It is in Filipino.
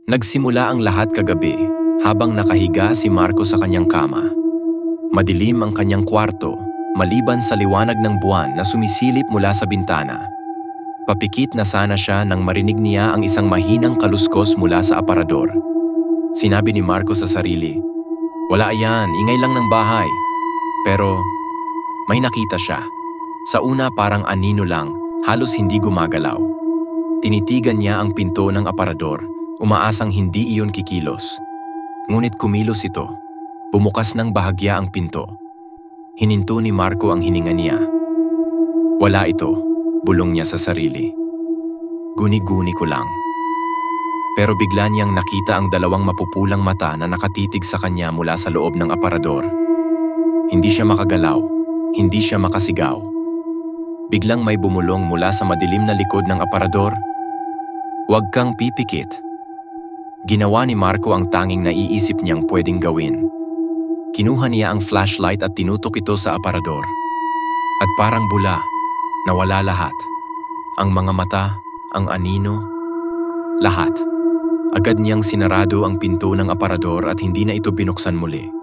Nagsimula ang lahat kagabi habang nakahiga si Marco sa kanyang kama. Madilim ang kanyang kwarto, maliban sa liwanag ng buwan na sumisilip mula sa bintana. Papikit na sana siya nang marinig niya ang isang mahinang kaluskos mula sa aparador. Sinabi ni Marco sa sarili, "Wala yan, ingay lang ng bahay." Pero may nakita siya. Sa una parang anino lang, halos hindi gumagalaw. Tinitigan niya ang pinto ng aparador, umaasang hindi iyon kikilos. Ngunit kumilos ito. Bumukas ng bahagya ang pinto. Hininto ni Marco ang hininga niya. Wala ito, bulong niya sa sarili. Guni-guni ko lang. Pero bigla niyang nakita ang dalawang mapupulang mata na nakatitig sa kanya mula sa loob ng aparador. Hindi siya makagalaw, hindi siya makasigaw. Biglang may bumulong mula sa madilim na likod ng aparador. "Huwag kang pipikit." Ginawa ni Marco ang tanging naiisip niyang pwedeng gawin. Kinuha niya ang flashlight at tinutok ito sa aparador. At parang bula, nawala lahat. Ang mga mata, ang anino, lahat. Agad niyang sinarado ang pinto ng aparador at hindi na ito binuksan muli.